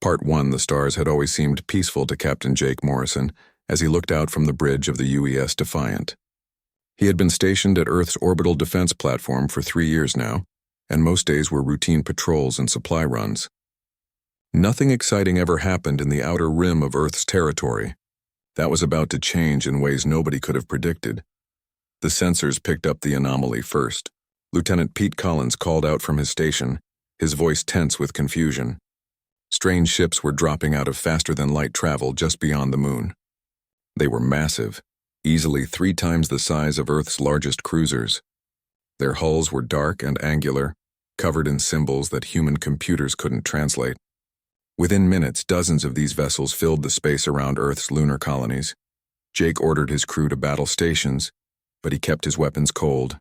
Part 1. The stars had always seemed peaceful to Captain Jake Morrison as he looked out from the bridge of the UES Defiant. He had been stationed at Earth's orbital defense platform for 3 years now, and most days were routine patrols and supply runs. Nothing exciting ever happened in the outer rim of Earth's territory. That was about to change in ways nobody could have predicted. The sensors picked up the anomaly first. Lieutenant Pete Collins called out from his station, his voice tense with confusion. Strange ships were dropping out of faster-than-light travel just beyond the moon. They were massive, easily 3 times the size of Earth's largest cruisers. Their hulls were dark and angular, covered in symbols that human computers couldn't translate. Within minutes, dozens of these vessels filled the space around Earth's lunar colonies. Jake ordered his crew to battle stations, but he kept his weapons cold.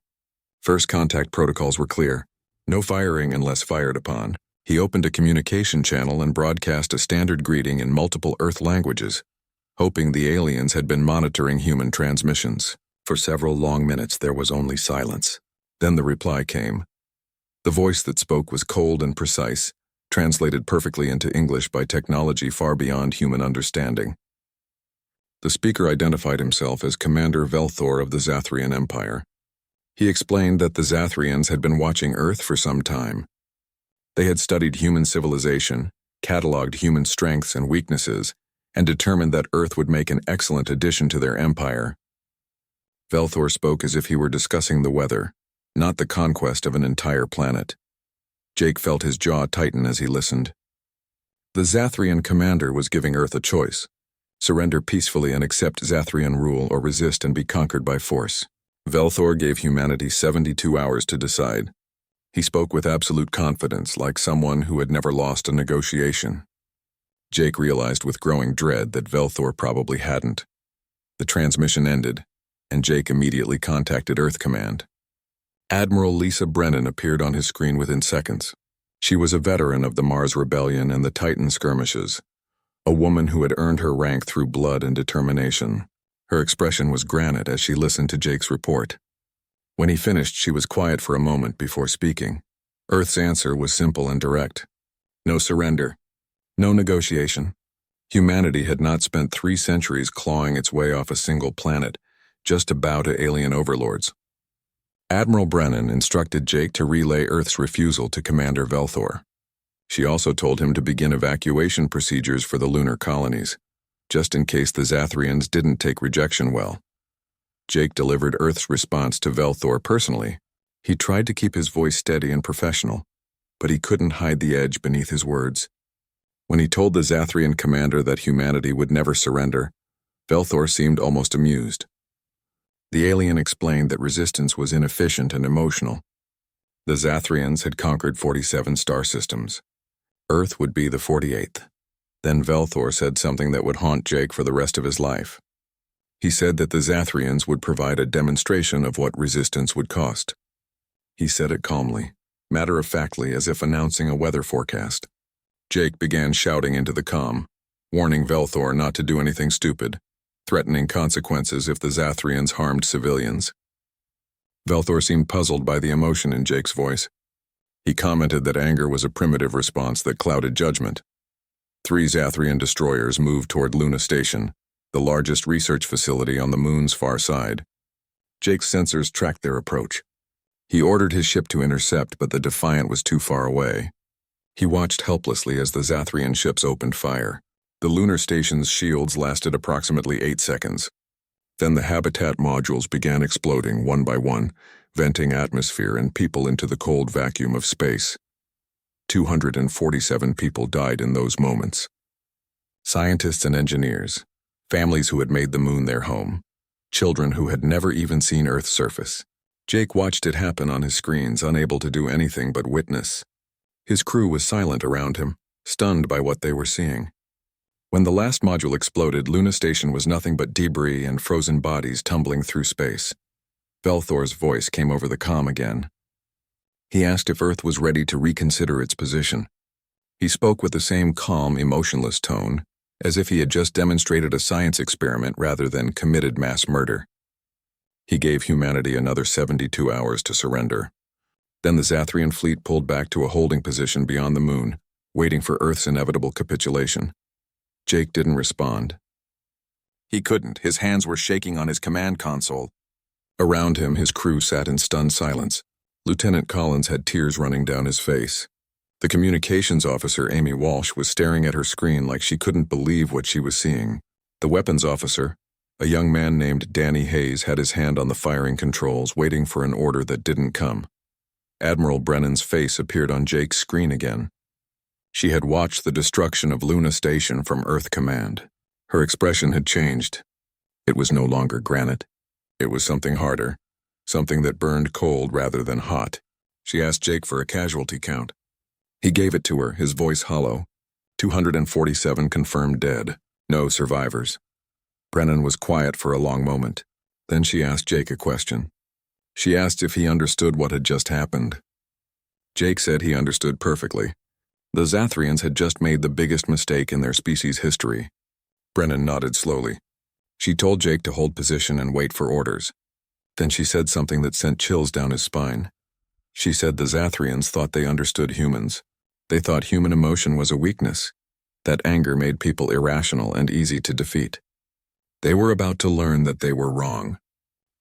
First contact protocols were clear. No firing unless fired upon. He opened a communication channel and broadcast a standard greeting in multiple Earth languages, hoping the aliens had been monitoring human transmissions. For several long minutes there was only silence. Then the reply came. The voice that spoke was cold and precise, translated perfectly into English by technology far beyond human understanding. The speaker identified himself as Commander Velthor of the Zathrian Empire. He explained that the Zathrians had been watching Earth for some time. They had studied human civilization, cataloged human strengths and weaknesses, and determined that Earth would make an excellent addition to their empire. Velthor spoke as if he were discussing the weather, not the conquest of an entire planet. Jake felt his jaw tighten as he listened. The Zathrian commander was giving Earth a choice: surrender peacefully and accept Zathrian rule, or resist and be conquered by force. Velthor gave humanity 72 hours to decide. He spoke with absolute confidence, like someone who had never lost a negotiation. Jake realized with growing dread that Velthor probably hadn't. The transmission ended, and Jake immediately contacted Earth Command. Admiral Lisa Brennan appeared on his screen within seconds. She was a veteran of the Mars Rebellion and the Titan skirmishes, a woman who had earned her rank through blood and determination. Her expression was granite as she listened to Jake's report. When he finished, she was quiet for a moment before speaking. Earth's answer was simple and direct. No surrender. No negotiation. Humanity had not spent 3 centuries clawing its way off a single planet, just to bow to alien overlords. Admiral Brennan instructed Jake to relay Earth's refusal to Commander Velthor. She also told him to begin evacuation procedures for the lunar colonies, just in case the Zathrians didn't take rejection well. Jake delivered Earth's response to Velthor personally. He tried to keep his voice steady and professional, but he couldn't hide the edge beneath his words. When he told the Zathrian commander that humanity would never surrender, Velthor seemed almost amused. The alien explained that resistance was inefficient and emotional. The Zathrians had conquered 47 star systems. Earth would be the 48th. Then Velthor said something that would haunt Jake for the rest of his life. He said that the Zathrians would provide a demonstration of what resistance would cost. He said it calmly, matter-of-factly, as if announcing a weather forecast. Jake began shouting into the comm, warning Velthor not to do anything stupid, threatening consequences if the Zathrians harmed civilians. Velthor seemed puzzled by the emotion in Jake's voice. He commented that anger was a primitive response that clouded judgment. 3 Zathrian destroyers moved toward Luna Station, the largest research facility on the moon's far side. Jake's sensors tracked their approach. He ordered his ship to intercept, but the Defiant was too far away. He watched helplessly as the Zathrian ships opened fire. The lunar station's shields lasted approximately 8 seconds. Then the habitat modules began exploding one by one, venting atmosphere and people into the cold vacuum of space. 247 people died in those moments. Scientists and engineers, families who had made the moon their home, children who had never even seen Earth's surface. Jake watched it happen on his screens, unable to do anything but witness. His crew was silent around him, stunned by what they were seeing. When the last module exploded, Luna Station was nothing but debris and frozen bodies tumbling through space. Velthor's voice came over the comm again. He asked if Earth was ready to reconsider its position. He spoke with the same calm, emotionless tone, as if he had just demonstrated a science experiment rather than committed mass murder. He gave humanity another 72 hours to surrender. Then the Zathrian fleet pulled back to a holding position beyond the moon, waiting for Earth's inevitable capitulation. Jake didn't respond. He couldn't. His hands were shaking on his command console. Around him, his crew sat in stunned silence. Lieutenant Collins had tears running down his face. The communications officer, Amy Walsh, was staring at her screen like she couldn't believe what she was seeing. The weapons officer, a young man named Danny Hayes, had his hand on the firing controls, waiting for an order that didn't come. Admiral Brennan's face appeared on Jake's screen again. She had watched the destruction of Luna Station from Earth Command. Her expression had changed. It was no longer granite. It was something harder, something that burned cold rather than hot. She asked Jake for a casualty count. He gave it to her, his voice hollow. 247 confirmed dead, no survivors. Brennan was quiet for a long moment. Then she asked Jake a question. She asked if he understood what had just happened. Jake said he understood perfectly. The Zathrians had just made the biggest mistake in their species' history. Brennan nodded slowly. She told Jake to hold position and wait for orders. Then she said something that sent chills down his spine. She said the Zathrians thought they understood humans. They thought human emotion was a weakness, that anger made people irrational and easy to defeat. They were about to learn that they were wrong.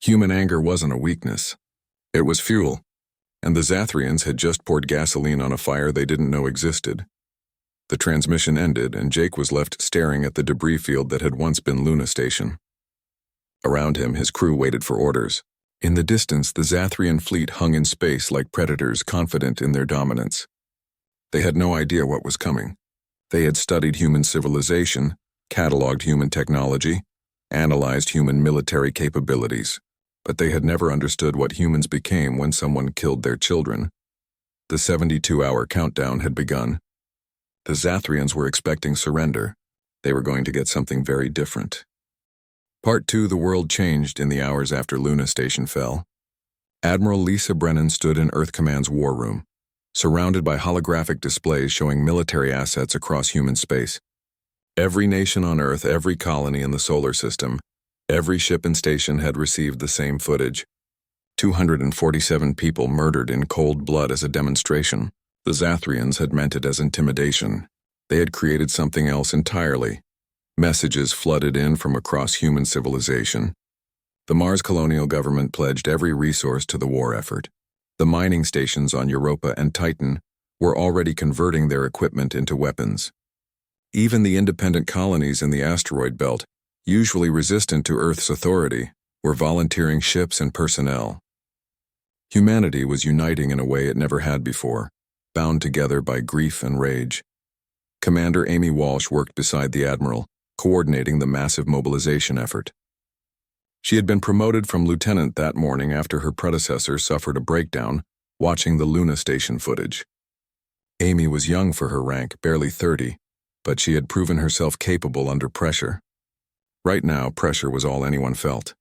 Human anger wasn't a weakness. It was fuel, and the Zathrians had just poured gasoline on a fire they didn't know existed. The transmission ended, and Jake was left staring at the debris field that had once been Luna Station. Around him, his crew waited for orders. In the distance, the Zathrian fleet hung in space like predators, confident in their dominance. They had no idea what was coming. They had studied human civilization, cataloged human technology, analyzed human military capabilities, but they had never understood what humans became when someone killed their children. The 72-hour countdown had begun. The Zathrians were expecting surrender. They were going to get something very different. Part 2. The world changed in the hours after Luna Station fell. Admiral Lisa Brennan stood in Earth Command's war room, surrounded by holographic displays showing military assets across human space. Every nation on Earth, every colony in the solar system, every ship and station had received the same footage. 247 people murdered in cold blood as a demonstration. The Zathrians had meant it as intimidation. They had created something else entirely. Messages flooded in from across human civilization. The Mars colonial government pledged every resource to the war effort. The mining stations on Europa and Titan were already converting their equipment into weapons. Even the independent colonies in the asteroid belt, usually resistant to Earth's authority, were volunteering ships and personnel. Humanity was uniting in a way it never had before, bound together by grief and rage. Commander Amy Walsh worked beside the Admiral, coordinating the massive mobilization effort. She had been promoted from lieutenant that morning after her predecessor suffered a breakdown watching the Luna Station footage. Amy was young for her rank, barely 30, but she had proven herself capable under pressure. Right now, pressure was all anyone felt.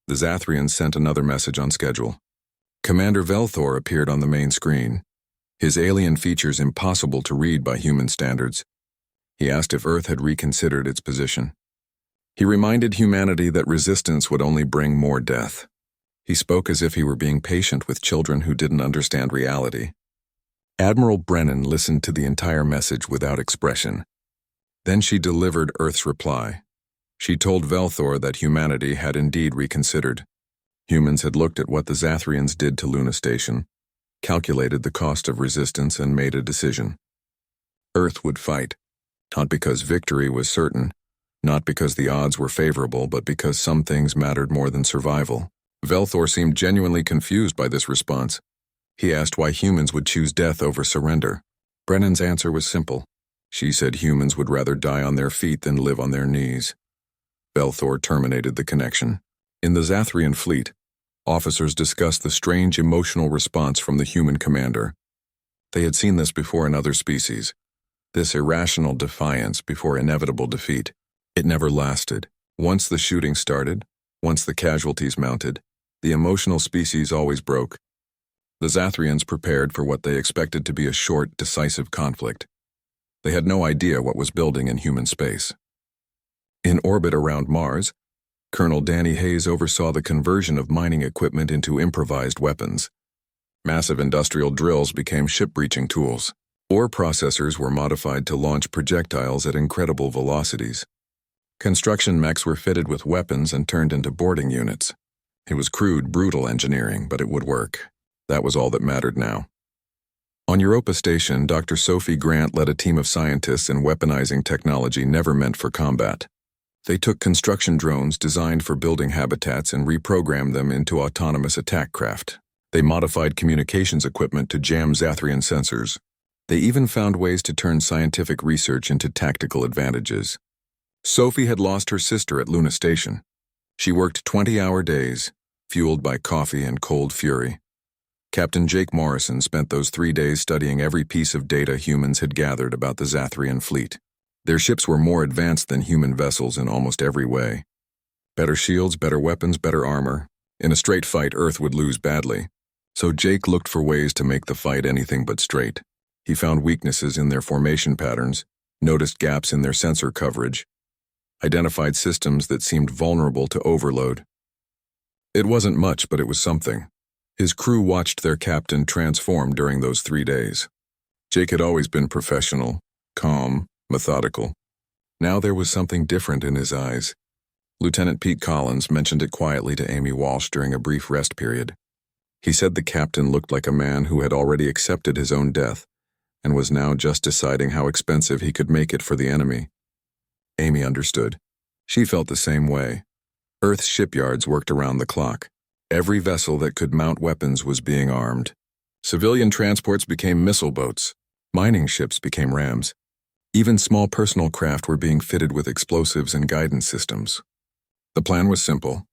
The Zathrians sent another message on schedule. Commander Velthor appeared on the main screen, his alien features impossible to read by human standards. He asked if Earth had reconsidered its position. He reminded humanity that resistance would only bring more death. He spoke as if he were being patient with children who didn't understand reality. Admiral Brennan listened to the entire message without expression. Then she delivered Earth's reply. She told Velthor that humanity had indeed reconsidered. Humans had looked at what the Zathrians did to Luna Station, calculated the cost of resistance, and made a decision. Earth would fight, not because victory was certain, not because the odds were favorable, but because some things mattered more than survival. Velthor seemed genuinely confused by this response. He asked why humans would choose death over surrender. Brennan's answer was simple. She said humans would rather die on their feet than live on their knees. Velthor terminated the connection. In the Zathrian fleet, officers discussed the strange emotional response from the human commander. They had seen this before in other species, this irrational defiance before inevitable defeat. It never lasted. Once the shooting started, once the casualties mounted, the emotional species always broke. The Zathrians prepared for what they expected to be a short, decisive conflict. They had no idea what was building in human space. In orbit around Mars, Colonel Danny Hayes oversaw the conversion of mining equipment into improvised weapons. Massive industrial drills became ship-breaching tools. Ore processors were modified to launch projectiles at incredible velocities. Construction mechs were fitted with weapons and turned into boarding units. It was crude, brutal engineering, but it would work. That was all that mattered now. On Europa Station, Dr. Sophie Grant led a team of scientists in weaponizing technology never meant for combat. They took construction drones designed for building habitats and reprogrammed them into autonomous attack craft. They modified communications equipment to jam Zathrian sensors. They even found ways to turn scientific research into tactical advantages. Sophie had lost her sister at Luna Station. She worked 20-hour days, fueled by coffee and cold fury. Captain Jake Morrison spent those 3 days studying every piece of data humans had gathered about the Zathrian fleet. Their ships were more advanced than human vessels in almost every way. Better shields, better weapons, better armor. In a straight fight, Earth would lose badly. So Jake looked for ways to make the fight anything but straight. He found weaknesses in their formation patterns, noticed gaps in their sensor coverage, identified systems that seemed vulnerable to overload. It wasn't much, but it was something. His crew watched their captain transform during those 3 days. Jake had always been professional, calm, methodical. Now there was something different in his eyes. Lieutenant Pete Collins mentioned it quietly to Amy Walsh during a brief rest period. He said the captain looked like a man who had already accepted his own death and was now just deciding how expensive he could make it for the enemy. Amy understood. She felt the same way. Earth's shipyards worked around the clock. Every vessel that could mount weapons was being armed. Civilian transports became missile boats. Mining ships became rams. Even small personal craft were being fitted with explosives and guidance systems. The plan was simple.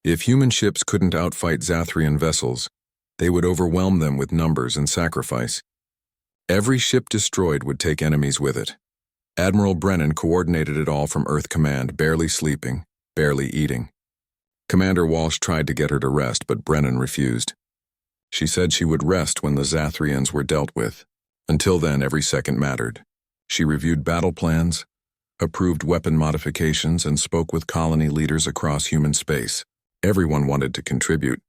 If human ships couldn't outfight Zathrian vessels, they would overwhelm them with numbers and sacrifice. Every ship destroyed would take enemies with it. Admiral Brennan coordinated it all from Earth Command, barely sleeping, barely eating. Commander Walsh tried to get her to rest, but Brennan refused. She said she would rest when the Zathrians were dealt with. Until then, every second mattered. She reviewed battle plans, approved weapon modifications, and spoke with colony leaders across human space. Everyone wanted to contribute.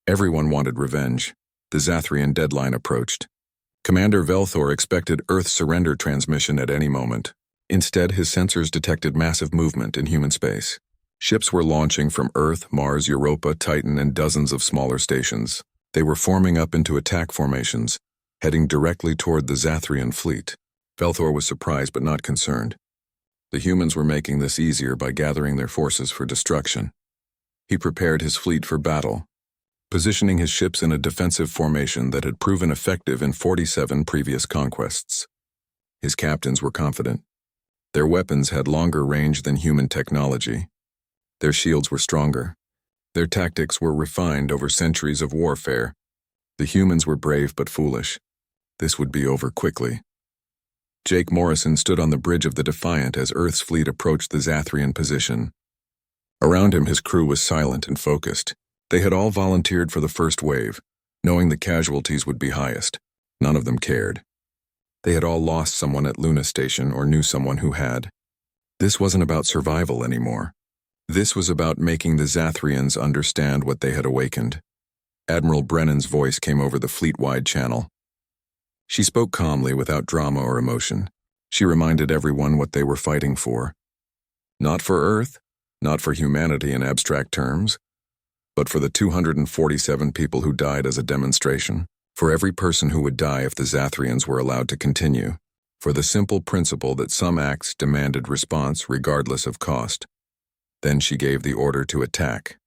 Everyone wanted revenge. The Zathrian deadline approached. Commander Velthor expected Earth surrender transmission at any moment. Instead, his sensors detected massive movement in human space. Ships were launching from Earth, Mars, Europa, Titan, and dozens of smaller stations. They were forming up into attack formations, heading directly toward the Zathrian fleet. Velthor was surprised but not concerned. The humans were making this easier by gathering their forces for destruction. He prepared his fleet for battle, positioning his ships in a defensive formation that had proven effective in 47 previous conquests. His captains were confident. Their weapons had longer range than human technology. Their shields were stronger. Their tactics were refined over centuries of warfare. The humans were brave but foolish. This would be over quickly. Jake Morrison stood on the bridge of the Defiant as Earth's fleet approached the Zathrian position. Around him, his crew was silent and focused. They had all volunteered for the first wave, knowing the casualties would be highest. None of them cared. They had all lost someone at Luna Station or knew someone who had. This wasn't about survival anymore. This was about making the Zathrians understand what they had awakened. Admiral Brennan's voice came over the fleet-wide channel. She spoke calmly without drama or emotion. She reminded everyone what they were fighting for. Not for Earth, not for humanity in abstract terms, but for the 247 people who died as a demonstration, for every person who would die if the Zathrians were allowed to continue, for the simple principle that some acts demanded response regardless of cost. Then she gave the order to attack.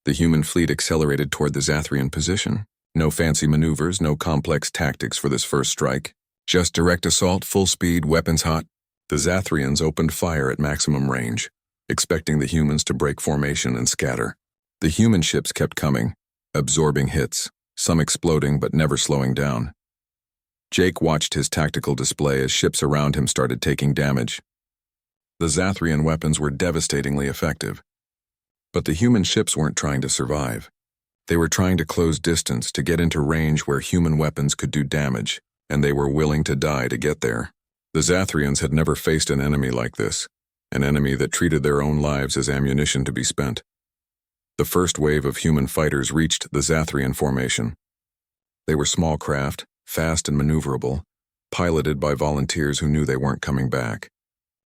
The human fleet accelerated toward the Zathrian position. No fancy maneuvers, no complex tactics for this first strike. Just direct assault, full speed, weapons hot. The Zathrians opened fire at maximum range, expecting the humans to break formation and scatter. The human ships kept coming, absorbing hits, some exploding but never slowing down. Jake watched his tactical display as ships around him started taking damage. The Zathrian weapons were devastatingly effective. But the human ships weren't trying to survive. They were trying to close distance to get into range where human weapons could do damage, and they were willing to die to get there. The Zathrians had never faced an enemy like this, an enemy that treated their own lives as ammunition to be spent. The first wave of human fighters reached the Zathrian formation. They were small craft, fast and maneuverable, piloted by volunteers who knew they weren't coming back.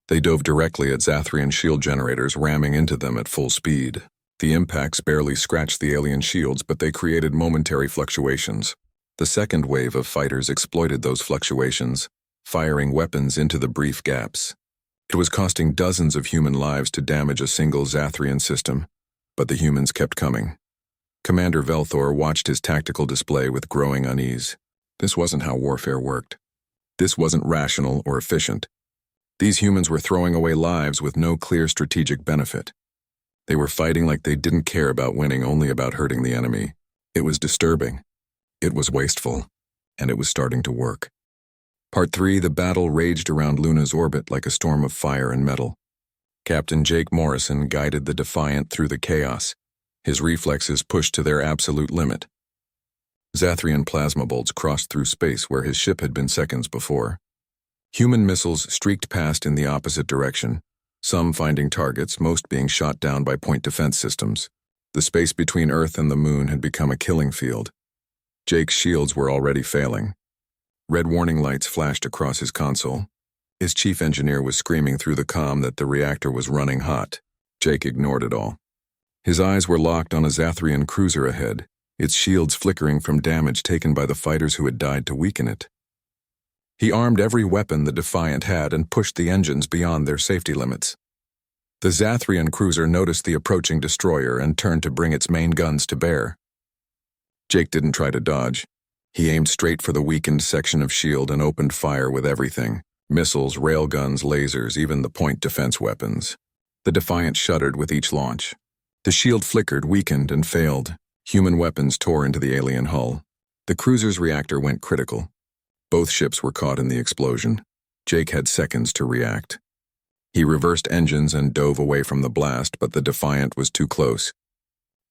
They dove directly at Zathrian shield generators, ramming into them at full speed. The impacts barely scratched the alien shields, but they created momentary fluctuations. The second wave of fighters exploited those fluctuations, firing weapons into the brief gaps. It was costing dozens of human lives to damage a single Zathrian system, but the humans kept coming. Commander Velthor watched his tactical display with growing unease. This wasn't how warfare worked. This wasn't rational or efficient. These humans were throwing away lives with no clear strategic benefit. They were fighting like they didn't care about winning, only about hurting the enemy. It was disturbing. It was wasteful. And it was starting to work. Part 3, the battle raged around Luna's orbit like a storm of fire and metal. Captain Jake Morrison guided the Defiant through the chaos, his reflexes pushed to their absolute limit. Zathrian plasma bolts crossed through space where his ship had been seconds before. Human missiles streaked past in the opposite direction, some finding targets, most being shot down by point defense systems. The space between Earth and the Moon had become a killing field. Jake's shields were already failing. Red warning lights flashed across his console. His chief engineer was screaming through the comm that the reactor was running hot. Jake ignored it all. His eyes were locked on a Zathrian cruiser ahead, its shields flickering from damage taken by the fighters who had died to weaken it. He armed every weapon the Defiant had and pushed the engines beyond their safety limits. The Zathrian cruiser noticed the approaching destroyer and turned to bring its main guns to bear. Jake didn't try to dodge. He aimed straight for the weakened section of shield and opened fire with everything: missiles, railguns, lasers, even the point defense weapons. The Defiant shuddered with each launch. The shield flickered, weakened, and failed. Human weapons tore into the alien hull. The cruiser's reactor went critical. Both ships were caught in the explosion. Jake had seconds to react. He reversed engines and dove away from the blast, but the Defiant was too close.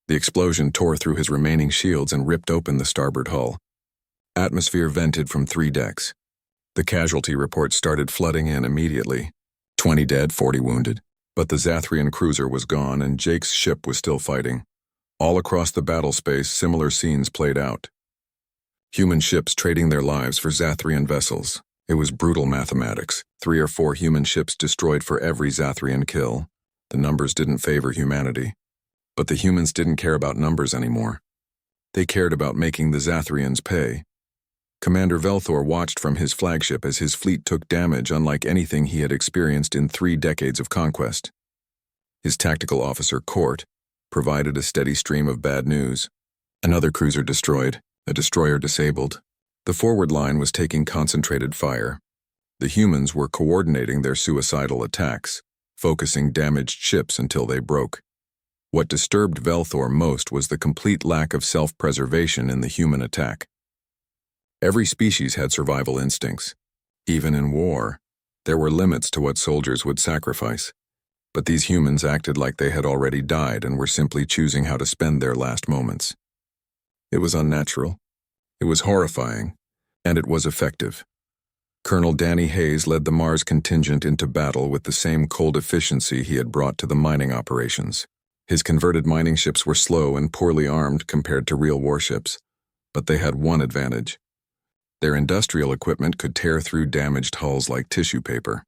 The explosion tore through his remaining shields and ripped open the starboard hull. Atmosphere vented from 3 decks. The casualty reports started flooding in immediately. 20 dead, 40 wounded. But the Zathrian cruiser was gone and Jake's ship was still fighting. All across the battle space, similar scenes played out. Human ships trading their lives for Zathrian vessels. It was brutal mathematics. 3 or 4 human ships destroyed for every Zathrian kill. The numbers didn't favor humanity. But the humans didn't care about numbers anymore. They cared about making the Zathrians pay. Commander Velthor watched from his flagship as his fleet took damage unlike anything he had experienced in 3 decades of conquest. His tactical officer, Court, provided a steady stream of bad news. Another cruiser destroyed, a destroyer disabled. The forward line was taking concentrated fire. The humans were coordinating their suicidal attacks, focusing damaged ships until they broke. What disturbed Velthor most was the complete lack of self-preservation in the human attack. Every species had survival instincts. Even in war, there were limits to what soldiers would sacrifice. But these humans acted like they had already died and were simply choosing how to spend their last moments. It was unnatural. It was horrifying. And it was effective. Colonel Danny Hayes led the Mars contingent into battle with the same cold efficiency he had brought to the mining operations. His converted mining ships were slow and poorly armed compared to real warships, but they had one advantage. Their industrial equipment could tear through damaged hulls like tissue paper.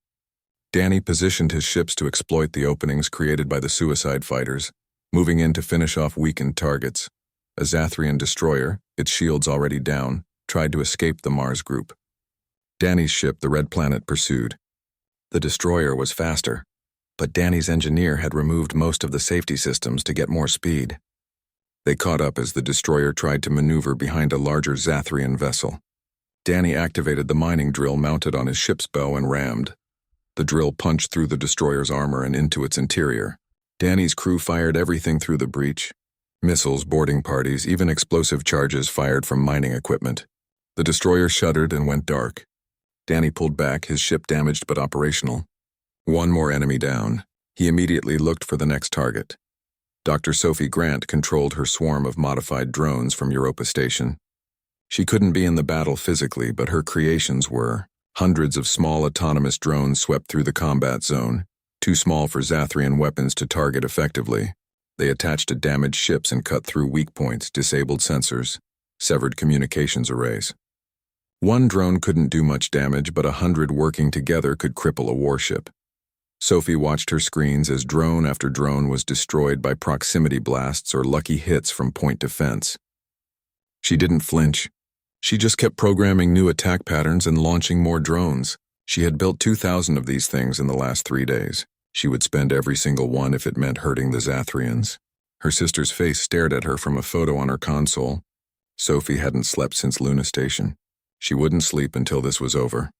Danny positioned his ships to exploit the openings created by the suicide fighters, moving in to finish off weakened targets. A Zathrian destroyer, its shields already down, tried to escape the Mars group. Danny's ship, the Red Planet, pursued. The destroyer was faster, but Danny's engineer had removed most of the safety systems to get more speed. They caught up as the destroyer tried to maneuver behind a larger Zathrian vessel. Danny activated the mining drill mounted on his ship's bow and rammed. The drill punched through the destroyer's armor and into its interior. Danny's crew fired everything through the breach. Missiles, boarding parties, even explosive charges fired from mining equipment. The destroyer shuddered and went dark. Danny pulled back, his ship damaged but operational. One more enemy down. He immediately looked for the next target. Dr. Sophie Grant controlled her swarm of modified drones from Europa Station. She couldn't be in the battle physically, but her creations were. Hundreds of small autonomous drones swept through the combat zone, too small for Zathrian weapons to target effectively. They attached to damaged ships and cut through weak points, disabled sensors, severed communications arrays. One drone couldn't do much damage, but 100 working together could cripple a warship. Sophie watched her screens as drone after drone was destroyed by proximity blasts or lucky hits from point defense. She didn't flinch. She just kept programming new attack patterns and launching more drones. She had built 2,000 of these things in the last 3 days. She would spend every single one if it meant hurting the Zathrians. Her sister's face stared at her from a photo on her console. Sophie hadn't slept since Luna Station. She wouldn't sleep until this was over.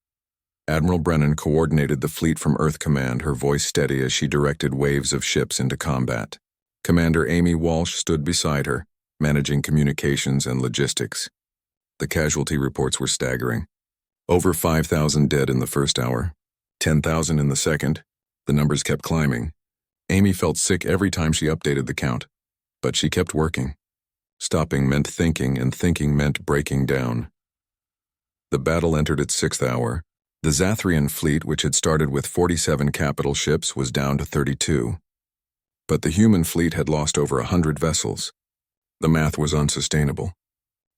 Admiral Brennan coordinated the fleet from Earth Command, her voice steady as she directed waves of ships into combat. Commander Amy Walsh stood beside her, managing communications and logistics. The casualty reports were staggering. Over 5,000 dead in the first hour, 10,000 in the second. The numbers kept climbing. Amy felt sick every time she updated the count, but she kept working. Stopping meant thinking, and thinking meant breaking down. The battle entered its 6th hour. The Zathrian fleet, which had started with 47 capital ships, was down to 32. But the human fleet had lost over 100 vessels. The math was unsustainable.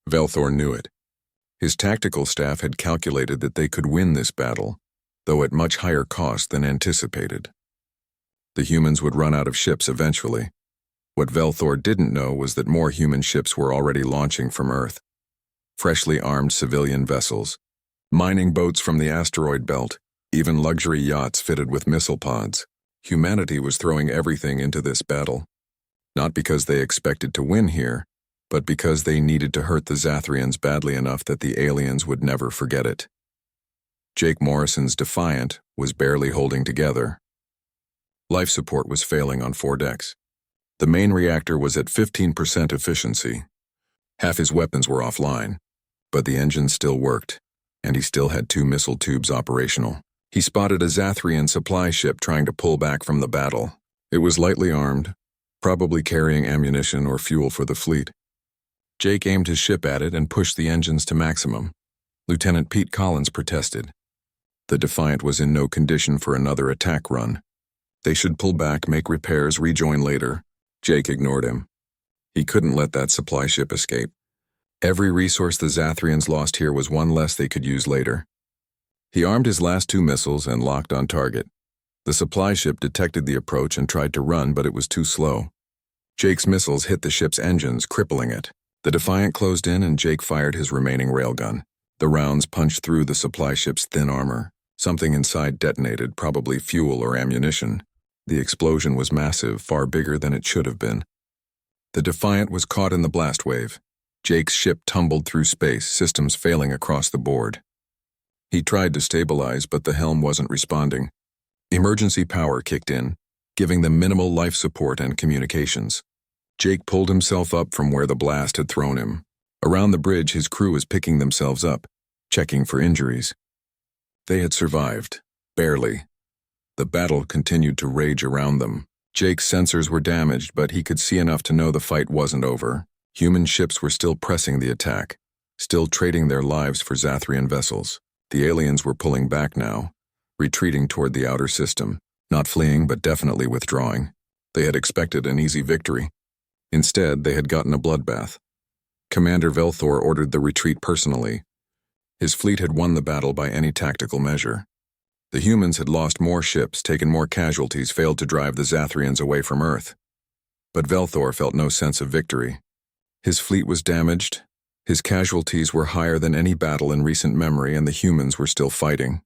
Velthor knew it. His tactical staff had calculated that they could win this battle, though at much higher cost than anticipated. The humans would run out of ships eventually. What Velthor didn't know was that more human ships were already launching from Earth. Freshly armed civilian vessels, mining boats from the asteroid belt, even luxury yachts fitted with missile pods. Humanity was throwing everything into this battle. Not because they expected to win here, but because they needed to hurt the Zathrians badly enough that the aliens would never forget it. Jake Morrison's Defiant was barely holding together. Life support was failing on 4 decks. The main reactor was at 15% efficiency. Half his weapons were offline, but the engines still worked, and he still had 2 missile tubes operational. He spotted a Zathrian supply ship trying to pull back from the battle. It was lightly armed, probably carrying ammunition or fuel for the fleet. Jake aimed his ship at it and pushed the engines to maximum. Lieutenant Pete Collins protested. The Defiant was in no condition for another attack run. They should pull back, make repairs, rejoin later. Jake ignored him. He couldn't let that supply ship escape. Every resource the Zathrians lost here was one less they could use later. He armed his last 2 missiles and locked on target. The supply ship detected the approach and tried to run, but it was too slow. Jake's missiles hit the ship's engines, crippling it. The Defiant closed in and Jake fired his remaining railgun. The rounds punched through the supply ship's thin armor. Something inside detonated, probably fuel or ammunition. The explosion was massive, far bigger than it should have been. The Defiant was caught in the blast wave. Jake's ship tumbled through space, systems failing across the board. He tried to stabilize, but the helm wasn't responding. Emergency power kicked in, giving them minimal life support and communications. Jake pulled himself up from where the blast had thrown him. Around the bridge, his crew was picking themselves up, checking for injuries. They had survived, barely. The battle continued to rage around them. Jake's sensors were damaged, but he could see enough to know the fight wasn't over. Human ships were still pressing the attack, still trading their lives for Zathrian vessels. The aliens were pulling back now, retreating toward the outer system, not fleeing but definitely withdrawing. They had expected an easy victory. Instead, they had gotten a bloodbath. Commander Velthor ordered the retreat personally. His fleet had won the battle by any tactical measure. The humans had lost more ships, taken more casualties, failed to drive the Zathrians away from Earth. But Velthor felt no sense of victory. His fleet was damaged, his casualties were higher than any battle in recent memory, and the humans were still fighting.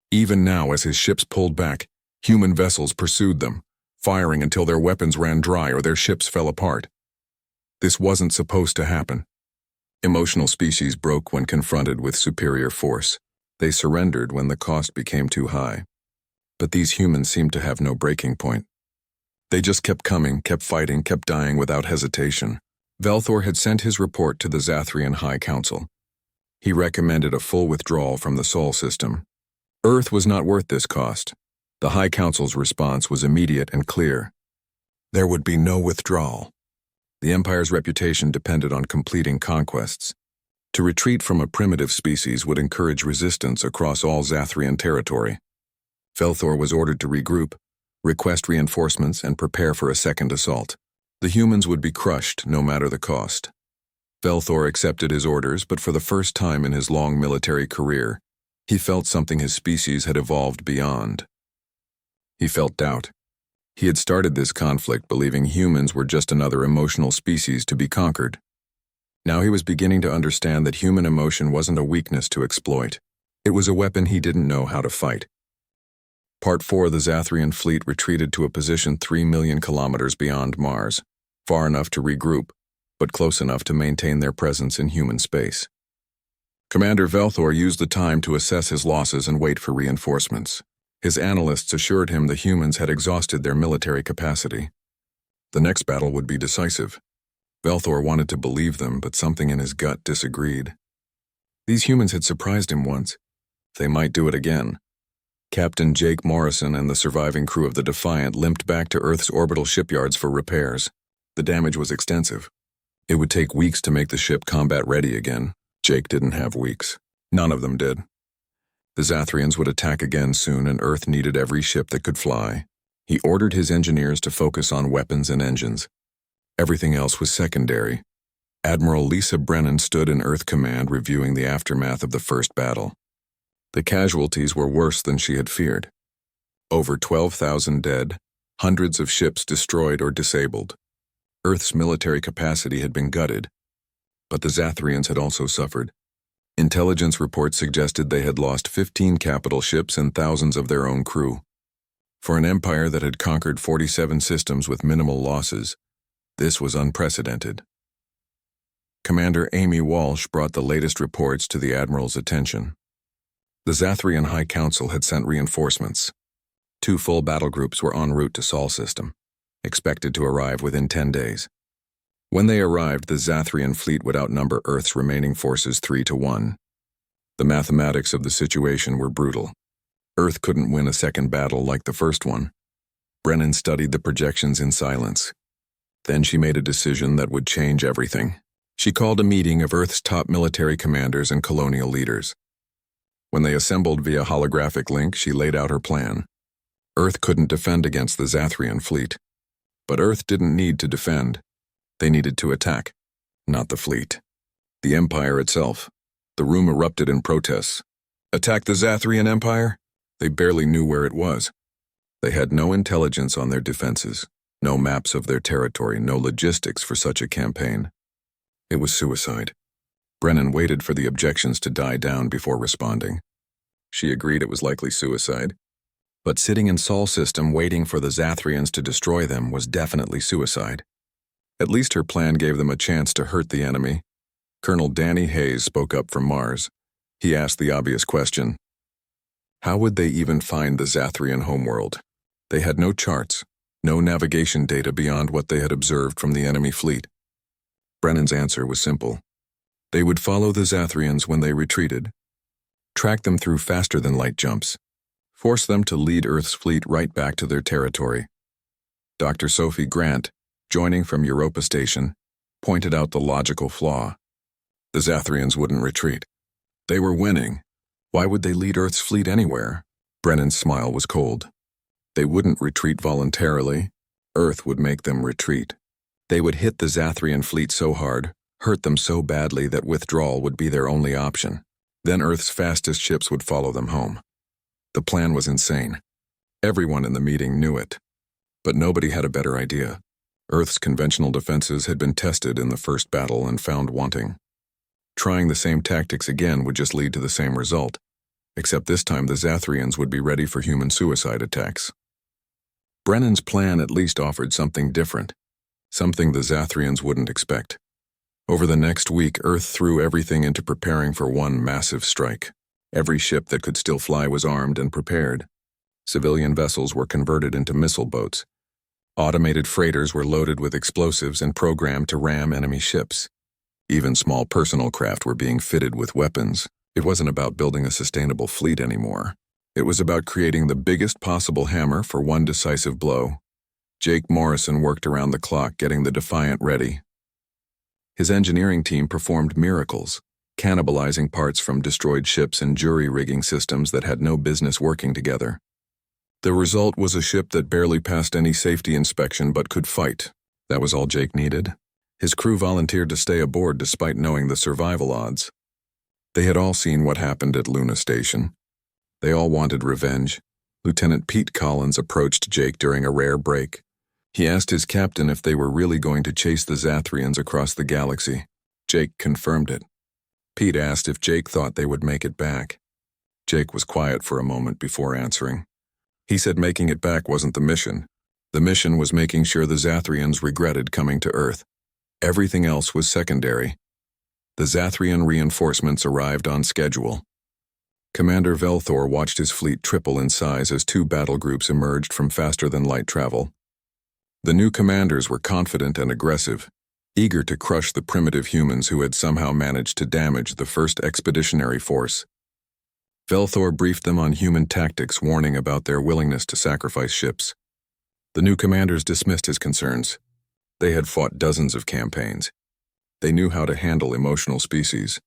Even now, as his ships pulled back, human vessels pursued them, firing until their weapons ran dry or their ships fell apart. This wasn't supposed to happen. Emotional species broke when confronted with superior force. They surrendered when the cost became too high. But these humans seemed to have no breaking point. They just kept coming, kept fighting, kept dying without hesitation. Velthor had sent his report to the Zathrian High Council. He recommended a full withdrawal from the Sol system. Earth was not worth this cost. The High Council's response was immediate and clear. There would be no withdrawal. The Empire's reputation depended on completing conquests. To retreat from a primitive species would encourage resistance across all Zathrian territory. Velthor was ordered to regroup, request reinforcements, and prepare for a second assault. The humans would be crushed, no matter the cost. Velthor accepted his orders, but for the first time in his long military career, he felt something his species had evolved beyond. He felt doubt. He had started this conflict believing humans were just another emotional species to be conquered. Now he was beginning to understand that human emotion wasn't a weakness to exploit. It was a weapon he didn't know how to fight. Part 4 of the Zathrian fleet retreated to a position 3 million kilometers beyond Mars, far enough to regroup, but close enough to maintain their presence in human space. Commander Velthor used the time to assess his losses and wait for reinforcements. His analysts assured him the humans had exhausted their military capacity. The next battle would be decisive. Velthor wanted to believe them, but something in his gut disagreed. These humans had surprised him once. They might do it again. Captain Jake Morrison and the surviving crew of the Defiant limped back to Earth's orbital shipyards for repairs. The damage was extensive. It would take weeks to make the ship combat-ready again. Jake didn't have weeks. None of them did. The Zathrians would attack again soon, and Earth needed every ship that could fly. He ordered his engineers to focus on weapons and engines. Everything else was secondary. Admiral Lisa Brennan stood in Earth Command reviewing the aftermath of the first battle. The casualties were worse than she had feared. Over 12,000 dead, hundreds of ships destroyed or disabled. Earth's military capacity had been gutted, but the Zathrians had also suffered. Intelligence reports suggested they had lost 15 capital ships and thousands of their own crew. For an empire that had conquered 47 systems with minimal losses, this was unprecedented. Commander Amy Walsh brought the latest reports to the Admiral's attention. The Zathrian High Council had sent reinforcements. 2 full battle groups were en route to Sol system, expected to arrive within 10 days. When they arrived, the Zathrian fleet would outnumber Earth's remaining forces 3-1. The mathematics of the situation were brutal. Earth couldn't win a second battle like the first one. Brennan studied the projections in silence. Then she made a decision that would change everything. She called a meeting of Earth's top military commanders and colonial leaders. When they assembled via holographic link, she laid out her plan. Earth couldn't defend against the Zathrian fleet. But Earth didn't need to defend. They needed to attack, not the fleet. The Empire itself. The room erupted in protests. Attack the Zathrian Empire? They barely knew where it was. They had no intelligence on their defenses, no maps of their territory, no logistics for such a campaign. It was suicide. Brennan waited for the objections to die down before responding. She agreed it was likely suicide. But sitting in Sol system waiting for the Zathrians to destroy them was definitely suicide. At least her plan gave them a chance to hurt the enemy. Colonel Danny Hayes spoke up from Mars. He asked the obvious question. How would they even find the Zathrian homeworld? They had no charts, no navigation data beyond what they had observed from the enemy fleet. Brennan's answer was simple. They would follow the Zathrians when they retreated, track them through faster-than-light jumps, force them to lead Earth's fleet right back to their territory. Dr. Sophie Grant, joining from Europa Station, pointed out the logical flaw. The Zathrians wouldn't retreat. They were winning. Why would they lead Earth's fleet anywhere? Brennan's smile was cold. They wouldn't retreat voluntarily. Earth would make them retreat. They would hit the Zathrian fleet so hard, hurt them so badly that withdrawal would be their only option. Then Earth's fastest ships would follow them home. The plan was insane. Everyone in the meeting knew it. But nobody had a better idea. Earth's conventional defenses had been tested in the first battle and found wanting. Trying the same tactics again would just lead to the same result, except this time the Zathrians would be ready for human suicide attacks. Brennan's plan at least offered something different, something the Zathrians wouldn't expect. Over the next week, Earth threw everything into preparing for one massive strike. Every ship that could still fly was armed and prepared. Civilian vessels were converted into missile boats. Automated freighters were loaded with explosives and programmed to ram enemy ships. Even small personal craft were being fitted with weapons. It wasn't about building a sustainable fleet anymore. It was about creating the biggest possible hammer for one decisive blow. Jake Morrison worked around the clock getting the Defiant ready. His engineering team performed miracles, cannibalizing parts from destroyed ships and jury-rigging systems that had no business working together. The result was a ship that barely passed any safety inspection but could fight. That was all Jake needed. His crew volunteered to stay aboard despite knowing the survival odds. They had all seen what happened at Luna Station. They all wanted revenge. Lieutenant Pete Collins approached Jake during a rare break. He asked his captain if they were really going to chase the Zathrians across the galaxy. Jake confirmed it. Pete asked if Jake thought they would make it back. Jake was quiet for a moment before answering. He said making it back wasn't the mission. The mission was making sure the Zathrians regretted coming to Earth. Everything else was secondary. The Zathrian reinforcements arrived on schedule. Commander Velthor watched his fleet triple in size as two battle groups emerged from faster-than-light travel. The new commanders were confident and aggressive, eager to crush the primitive humans who had somehow managed to damage the first expeditionary force. Velthor briefed them on human tactics, warning about their willingness to sacrifice ships. The new commanders dismissed his concerns. They had fought dozens of campaigns. They knew how to handle emotional species.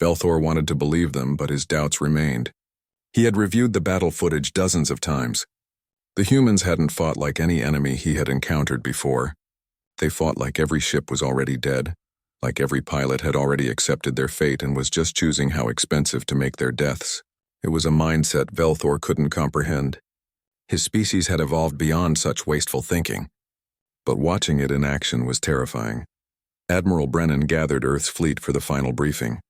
Velthor wanted to believe them, but his doubts remained. He had reviewed the battle footage dozens of times. The humans hadn't fought like any enemy he had encountered before. They fought like every ship was already dead, like every pilot had already accepted their fate and was just choosing how expensive to make their deaths. It was a mindset Velthor couldn't comprehend. His species had evolved beyond such wasteful thinking. But watching it in action was terrifying. Admiral Brennan gathered Earth's fleet for the final briefing.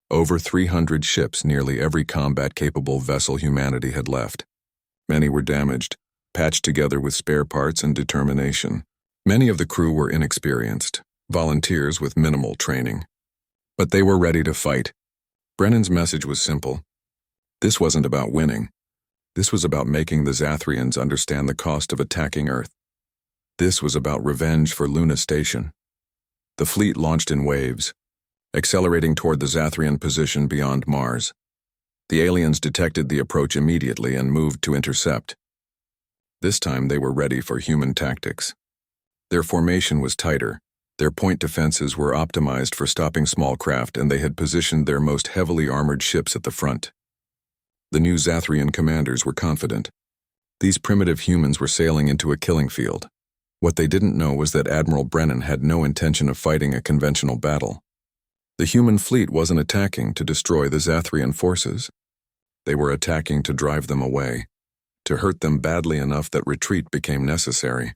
Over 300 ships, nearly every combat-capable vessel humanity had left. Many were damaged, patched together with spare parts and determination. Many of the crew were inexperienced, volunteers with minimal training. But they were ready to fight. Brennan's message was simple. This wasn't about winning. This was about making the Zathrians understand the cost of attacking Earth. This was about revenge for Luna Station. The fleet launched in waves, accelerating toward the Zathrian position beyond Mars. The aliens detected the approach immediately and moved to intercept. This time they were ready for human tactics. Their formation was tighter, their point defenses were optimized for stopping small craft, and they had positioned their most heavily armored ships at the front. The new Zathrian commanders were confident. These primitive humans were sailing into a killing field. What they didn't know was that Admiral Brennan had no intention of fighting a conventional battle. The human fleet wasn't attacking to destroy the Zathrian forces. They were attacking to drive them away, to hurt them badly enough that retreat became necessary.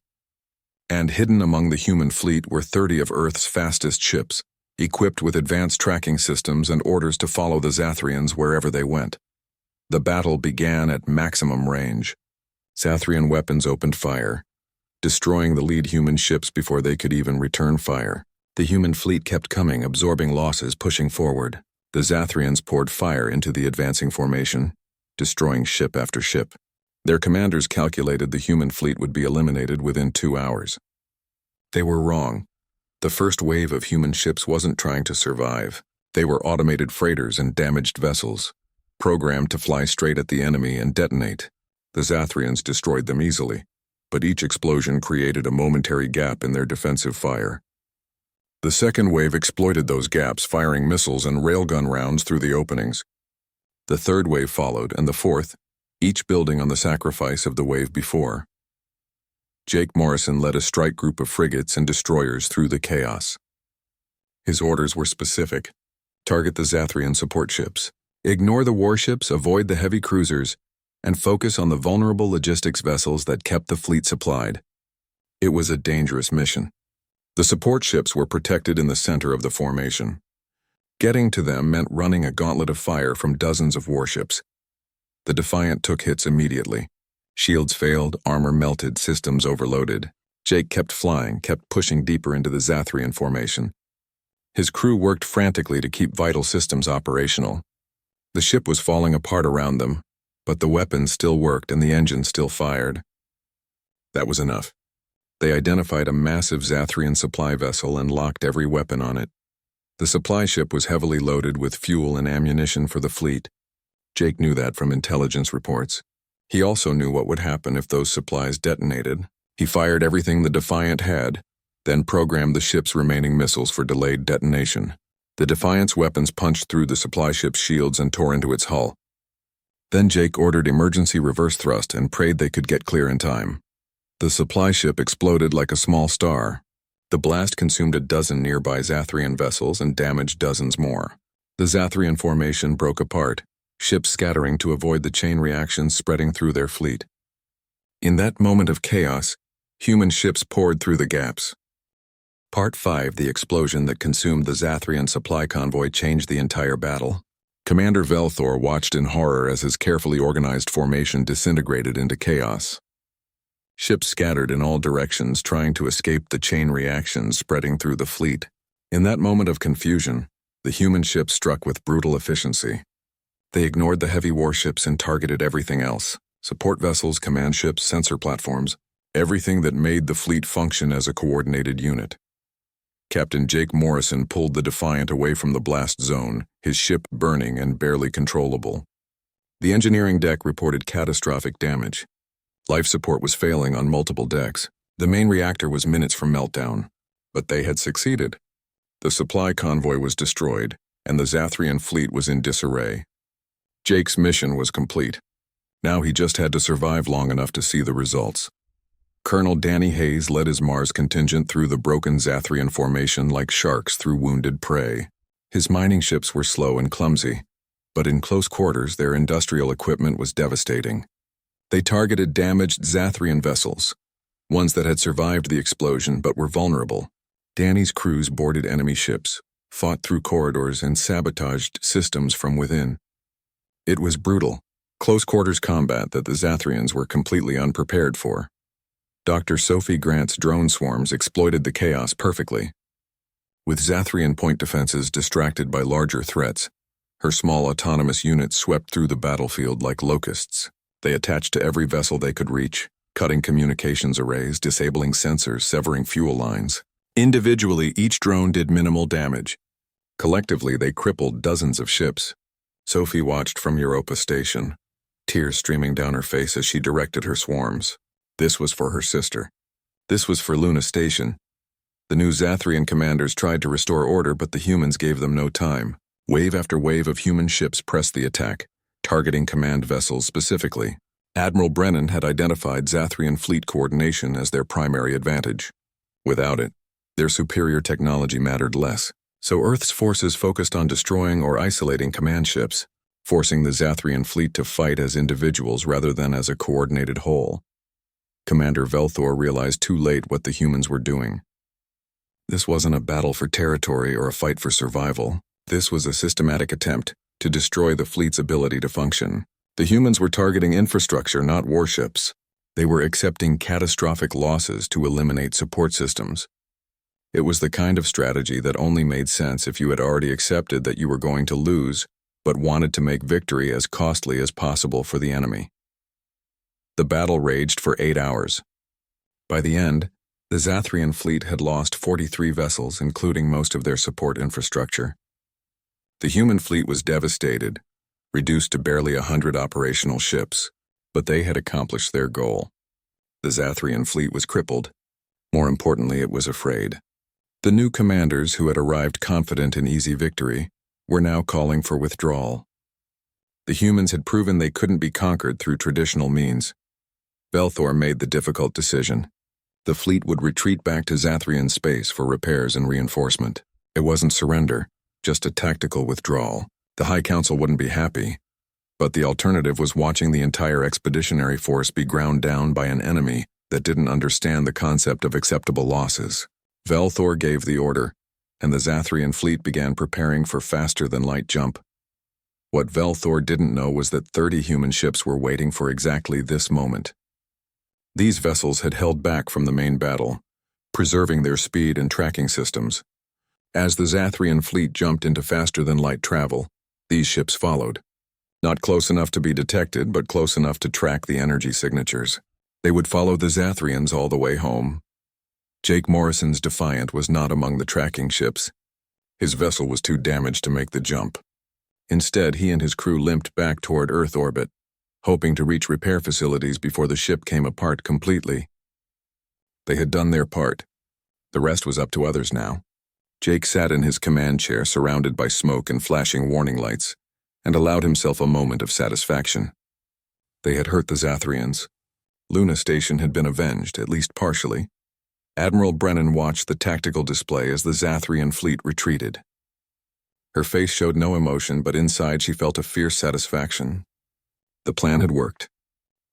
And hidden among the human fleet were 30 of Earth's fastest ships, equipped with advanced tracking systems and orders to follow the Zathrians wherever they went. The battle began at maximum range. Zathrian weapons opened fire, destroying the lead human ships before they could even return fire. The human fleet kept coming, absorbing losses, pushing forward. The Zathrians poured fire into the advancing formation, destroying ship after ship. Their commanders calculated the human fleet would be eliminated within 2 hours. They were wrong. The first wave of human ships wasn't trying to survive. They were automated freighters and damaged vessels, programmed to fly straight at the enemy and detonate. The Zathrians destroyed them easily, but each explosion created a momentary gap in their defensive fire. The second wave exploited those gaps, firing missiles and railgun rounds through the openings. The third wave followed, and the fourth, each building on the sacrifice of the wave before. Jake Morrison led a strike group of frigates and destroyers through the chaos. His orders were specific. Target the Zathrian support ships. Ignore the warships, avoid the heavy cruisers, and focus on the vulnerable logistics vessels that kept the fleet supplied. It was a dangerous mission. The support ships were protected in the center of the formation. Getting to them meant running a gauntlet of fire from dozens of warships. The Defiant took hits immediately. Shields failed, armor melted, systems overloaded. Jake kept flying, kept pushing deeper into the Zathrian formation. His crew worked frantically to keep vital systems operational. The ship was falling apart around them, but the weapons still worked and the engines still fired. That was enough. They identified a massive Zathrian supply vessel and locked every weapon on it. The supply ship was heavily loaded with fuel and ammunition for the fleet. Jake knew that from intelligence reports. He also knew what would happen if those supplies detonated. He fired everything the Defiant had, then programmed the ship's remaining missiles for delayed detonation. The Defiant's weapons punched through the supply ship's shields and tore into its hull. Then Jake ordered emergency reverse thrust and prayed they could get clear in time. The supply ship exploded like a small star, The blast consumed a dozen nearby Zathrian vessels and damaged dozens more. The Zathrian formation broke apart, ships scattering to avoid the chain reactions spreading through their fleet. In that moment of chaos, human ships poured through the gaps. Part 5: The explosion that consumed the Zathrian supply convoy changed the entire battle. Commander Velthor watched in horror as his carefully organized formation disintegrated into chaos. Ships scattered in all directions trying to escape the chain reactions spreading through the fleet. In that moment of confusion, the human ships struck with brutal efficiency. They ignored the heavy warships and targeted everything else: support vessels, command ships, sensor platforms, everything that made the fleet function as a coordinated unit. Captain Jake Morrison pulled the Defiant away from the blast zone, his ship burning and barely controllable. The engineering deck reported catastrophic damage. Life support was failing on multiple decks. The main reactor was minutes from meltdown, but they had succeeded. The supply convoy was destroyed, and the Zathrian fleet was in disarray. Jake's mission was complete. Now he just had to survive long enough to see the results. Colonel Danny Hayes led his Mars contingent through the broken Zathrian formation like sharks through wounded prey. His mining ships were slow and clumsy, but in close quarters their industrial equipment was devastating. They targeted damaged Zathrian vessels, ones that had survived the explosion but were vulnerable. Danny's crews boarded enemy ships, fought through corridors, and sabotaged systems from within. It was brutal, close-quarters combat that the Zathrians were completely unprepared for. Dr. Sophie Grant's drone swarms exploited the chaos perfectly. With Zathrian point defenses distracted by larger threats, her small autonomous units swept through the battlefield like locusts. They attached to every vessel they could reach, cutting communications arrays, disabling sensors, severing fuel lines. Individually, each drone did minimal damage. Collectively, they crippled dozens of ships. Sophie watched from Europa Station, tears streaming down her face as she directed her swarms. This was for her sister. This was for Luna Station. The new Zathrian commanders tried to restore order, but the humans gave them no time. Wave after wave of human ships pressed the attack, targeting command vessels specifically. Admiral Brennan had identified Zathrian fleet coordination as their primary advantage. Without it, their superior technology mattered less, so Earth's forces focused on destroying or isolating command ships, forcing the Zathrian fleet to fight as individuals rather than as a coordinated whole. Commander Velthor realized too late what the humans were doing. This wasn't a battle for territory or a fight for survival. This was a systematic attempt to destroy the fleet's ability to function. The humans were targeting infrastructure, not warships. They were accepting catastrophic losses to eliminate support systems. It was the kind of strategy that only made sense if you had already accepted that you were going to lose, but wanted to make victory as costly as possible for the enemy. The battle raged for 8 hours. By the end, the Zathrian fleet had lost 43 vessels, including most of their support infrastructure. The human fleet was devastated, reduced to barely 100 operational ships, but they had accomplished their goal. The Zathrian fleet was crippled. More importantly, it was afraid. The new commanders, who had arrived confident in easy victory, were now calling for withdrawal. The humans had proven they couldn't be conquered through traditional means. Velthor made the difficult decision. The fleet would retreat back to Zathrian space for repairs and reinforcement. It wasn't surrender, just a tactical withdrawal. The High Council wouldn't be happy, but the alternative was watching the entire expeditionary force be ground down by an enemy that didn't understand the concept of acceptable losses. Velthor gave the order, and the Zathrian fleet began preparing for faster-than-light jump. What Velthor didn't know was that 30 human ships were waiting for exactly this moment. These vessels had held back from the main battle, preserving their speed and tracking systems. As the Zathrian fleet jumped into faster-than-light travel, these ships followed. Not close enough to be detected, but close enough to track the energy signatures. They would follow the Zathrians all the way home. Jake Morrison's Defiant was not among the tracking ships. His vessel was too damaged to make the jump. Instead, he and his crew limped back toward Earth orbit, hoping to reach repair facilities before the ship came apart completely. They had done their part. The rest was up to others now. Jake sat in his command chair surrounded by smoke and flashing warning lights, and allowed himself a moment of satisfaction. They had hurt the Zathrians. Luna Station had been avenged, at least partially. Admiral Brennan watched the tactical display as the Zathrian fleet retreated. Her face showed no emotion, but inside she felt a fierce satisfaction. The plan had worked.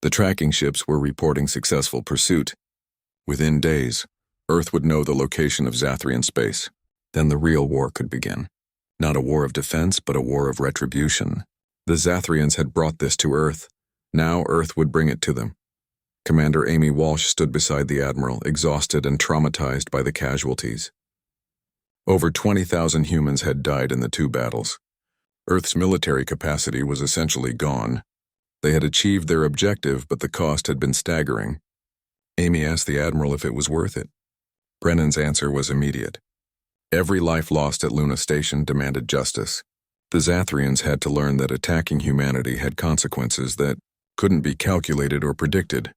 The tracking ships were reporting successful pursuit. Within days, Earth would know the location of Zathrian space. Then the real war could begin. Not a war of defense, but a war of retribution. The Zathrians had brought this to Earth. Now Earth would bring it to them. Commander Amy Walsh stood beside the Admiral, exhausted and traumatized by the casualties. Over 20,000 humans had died in the two battles. Earth's military capacity was essentially gone. They had achieved their objective, but the cost had been staggering. Amy asked the Admiral if it was worth it. Brennan's answer was immediate. Every life lost at Luna Station demanded justice. The Zathrians had to learn that attacking humanity had consequences that couldn't be calculated or predicted.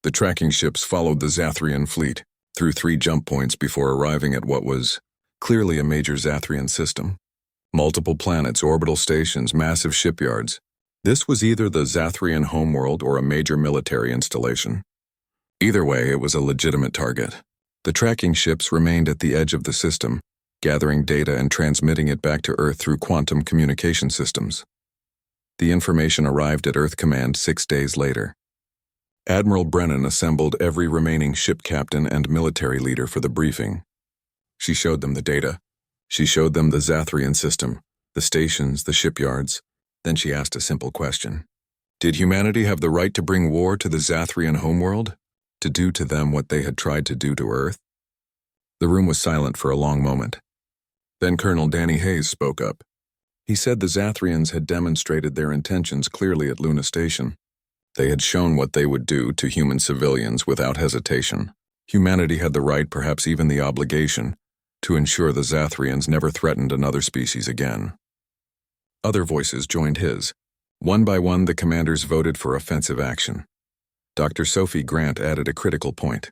The tracking ships followed the Zathrian fleet through 3 jump points before arriving at what was clearly a major Zathrian system. Multiple planets, orbital stations, massive shipyards. This was either the Zathrian homeworld or a major military installation. Either way, it was a legitimate target. The tracking ships remained at the edge of the system, gathering data and transmitting it back to Earth through quantum communication systems. The information arrived at Earth Command 6 days later. Admiral Brennan assembled every remaining ship captain and military leader for the briefing. She showed them the data. She showed them the Zathrian system, the stations, the shipyards. Then she asked a simple question. Did humanity have the right to bring war to the Zathrian homeworld? To do to them what they had tried to do to Earth? The room was silent for a long moment. Then Colonel Danny Hayes spoke up. He said the Zathrians had demonstrated their intentions clearly at Luna Station. They had shown what they would do to human civilians without hesitation. Humanity had the right, perhaps even the obligation, to ensure the Zathrians never threatened another species again. Other voices joined his. One by one, the commanders voted for offensive action. Dr. Sophie Grant added a critical point.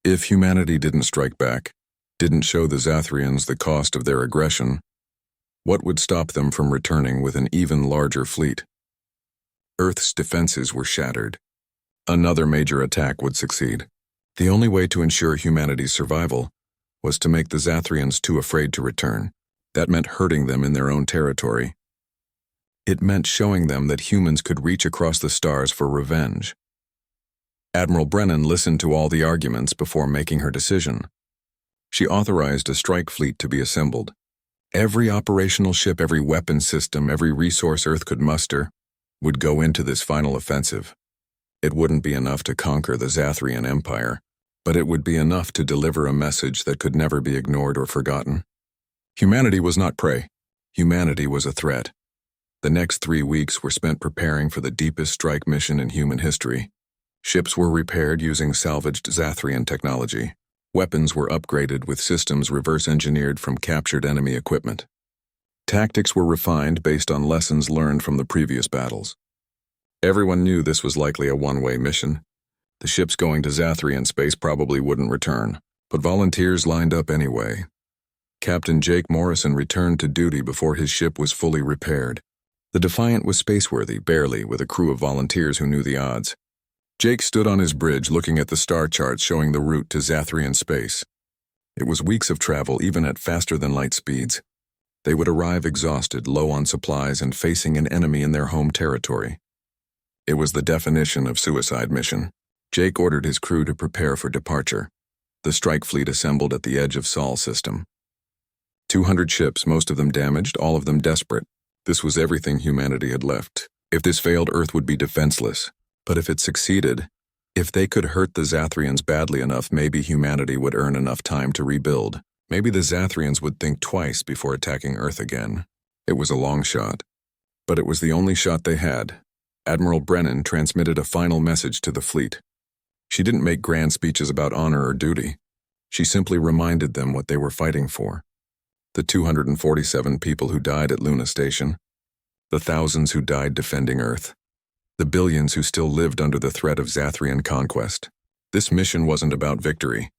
If humanity didn't strike back, didn't show the Zathrians the cost of their aggression, what would stop them from returning with an even larger fleet? Earth's defenses were shattered. Another major attack would succeed. The only way to ensure humanity's survival was to make the Zathrians too afraid to return. That meant hurting them in their own territory. It meant showing them that humans could reach across the stars for revenge. Admiral Brennan listened to all the arguments before making her decision. She authorized a strike fleet to be assembled. Every operational ship, every weapon system, every resource Earth could muster would go into this final offensive. It wouldn't be enough to conquer the Zathrian Empire, but it would be enough to deliver a message that could never be ignored or forgotten. Humanity was not prey. Humanity was a threat. The next 3 weeks were spent preparing for the deepest strike mission in human history. Ships were repaired using salvaged Zathrian technology. Weapons were upgraded with systems reverse-engineered from captured enemy equipment. Tactics were refined based on lessons learned from the previous battles. Everyone knew this was likely a one-way mission. The ships going to Zathrian space probably wouldn't return, but volunteers lined up anyway. Captain Jake Morrison returned to duty before his ship was fully repaired. The Defiant was spaceworthy, barely, with a crew of volunteers who knew the odds. Jake stood on his bridge looking at the star charts showing the route to Zathrian space. It was weeks of travel, even at faster-than-light speeds. They would arrive exhausted, low on supplies, and facing an enemy in their home territory. It was the definition of suicide mission. Jake ordered his crew to prepare for departure. The strike fleet assembled at the edge of Sol system. 200 ships, most of them damaged, all of them desperate. This was everything humanity had left. If this failed, Earth would be defenseless. But if it succeeded, if they could hurt the Zathrians badly enough, maybe humanity would earn enough time to rebuild. Maybe the Zathrians would think twice before attacking Earth again. It was a long shot. But it was the only shot they had. Admiral Brennan transmitted a final message to the fleet. She didn't make grand speeches about honor or duty. She simply reminded them what they were fighting for. The 247 people who died at Luna Station. The thousands who died defending Earth. The billions who still lived under the threat of Zathrian conquest. This mission wasn't about victory.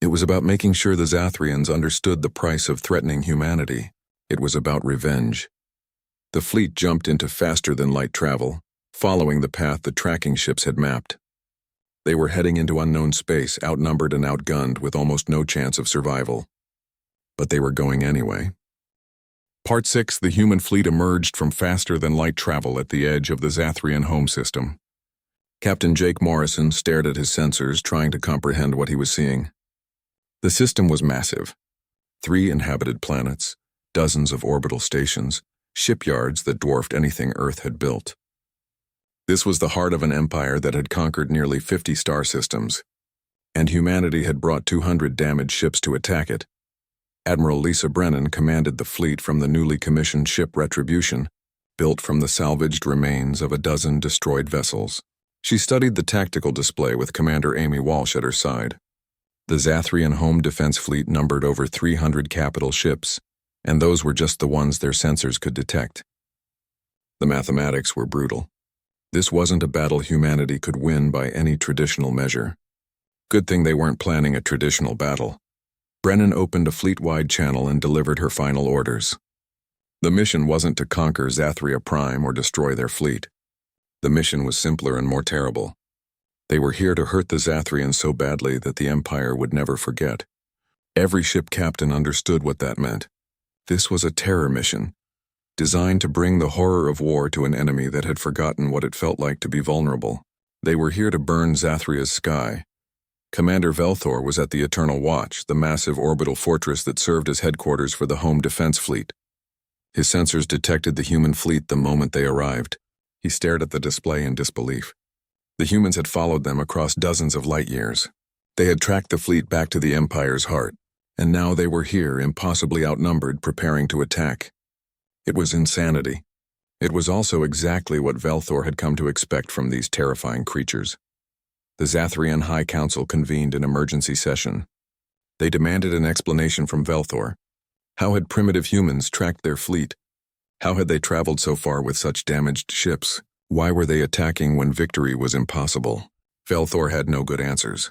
It was about making sure the Zathrians understood the price of threatening humanity. It was about revenge. The fleet jumped into faster-than-light travel, following the path the tracking ships had mapped. They were heading into unknown space, outnumbered and outgunned, with almost no chance of survival. But they were going anyway. Part 6. The human fleet emerged from faster-than-light travel at the edge of the Zathrian home system. Captain Jake Morrison stared at his sensors, trying to comprehend what he was seeing. The system was massive. 3 inhabited planets, dozens of orbital stations, shipyards that dwarfed anything Earth had built. This was the heart of an empire that had conquered nearly 50 star systems, and humanity had brought 200 damaged ships to attack it. Admiral Lisa Brennan commanded the fleet from the newly commissioned ship Retribution, built from the salvaged remains of a dozen destroyed vessels. She studied the tactical display with Commander Amy Walsh at her side. The Zathrian home defense fleet numbered over 300 capital ships, and those were just the ones their sensors could detect. The mathematics were brutal. This wasn't a battle humanity could win by any traditional measure. Good thing they weren't planning a traditional battle. Brennan opened a fleet-wide channel and delivered her final orders. The mission wasn't to conquer Zathria Prime or destroy their fleet. The mission was simpler and more terrible. They were here to hurt the Zathrians so badly that the Empire would never forget. Every ship captain understood what that meant. This was a terror mission, designed to bring the horror of war to an enemy that had forgotten what it felt like to be vulnerable. They were here to burn Zathria's sky. Commander Velthor was at the Eternal Watch, the massive orbital fortress that served as headquarters for the home defense fleet. His sensors detected the human fleet the moment they arrived. He stared at the display in disbelief. The humans had followed them across dozens of light years. They had tracked the fleet back to the Empire's heart, and now they were here, impossibly outnumbered, preparing to attack. It was insanity. It was also exactly what Velthor had come to expect from these terrifying creatures. The Zathrian High Council convened an emergency session. They demanded an explanation from Velthor. How had primitive humans tracked their fleet? How had they traveled so far with such damaged ships? Why were they attacking when victory was impossible? Velthor had no good answers.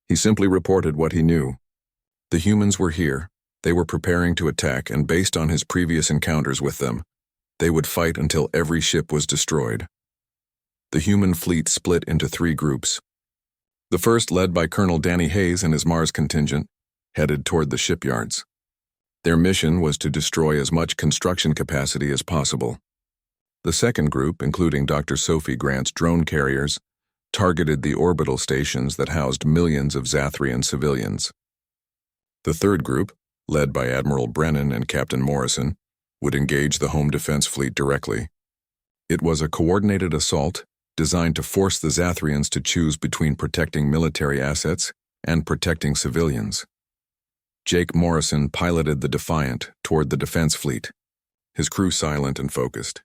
He simply reported what he knew. The humans were here. They were preparing to attack, and based on his previous encounters with them, they would fight until every ship was destroyed. The human fleet split into 3 groups. The first, led by Colonel Danny Hayes and his Mars contingent, headed toward the shipyards. Their mission was to destroy as much construction capacity as possible. The second group, including Dr. Sophie Grant's drone carriers, targeted the orbital stations that housed millions of Zathrian civilians. The third group, led by Admiral Brennan and Captain Morrison, would engage the home defense fleet directly. It was a coordinated assault designed to force the Zathrians to choose between protecting military assets and protecting civilians. Jake Morrison piloted the Defiant toward the defense fleet, his crew silent and focused.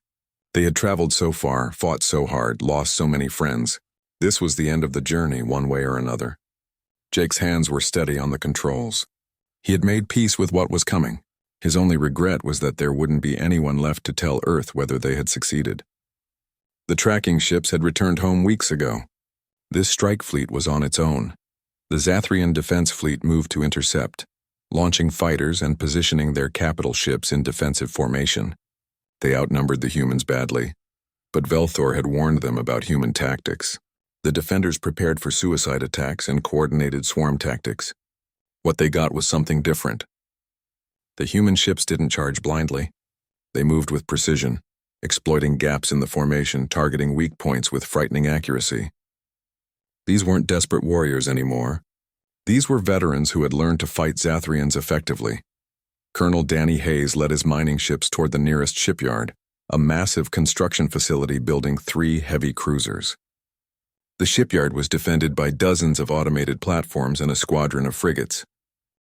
They had traveled so far, fought so hard, lost so many friends. This was the end of the journey, one way or another. Jake's hands were steady on the controls. He had made peace with what was coming. His only regret was that there wouldn't be anyone left to tell Earth whether they had succeeded. The tracking ships had returned home weeks ago. This strike fleet was on its own. The Zathrian defense fleet moved to intercept, launching fighters and positioning their capital ships in defensive formation. They outnumbered the humans badly, but Velthor had warned them about human tactics. The defenders prepared for suicide attacks and coordinated swarm tactics. What they got was something different. The human ships didn't charge blindly. They moved with precision, exploiting gaps in the formation, targeting weak points with frightening accuracy. These weren't desperate warriors anymore. These were veterans who had learned to fight Zathrians effectively. Colonel Danny Hayes led his mining ships toward the nearest shipyard, a massive construction facility building 3 heavy cruisers. The shipyard was defended by dozens of automated platforms and a squadron of frigates.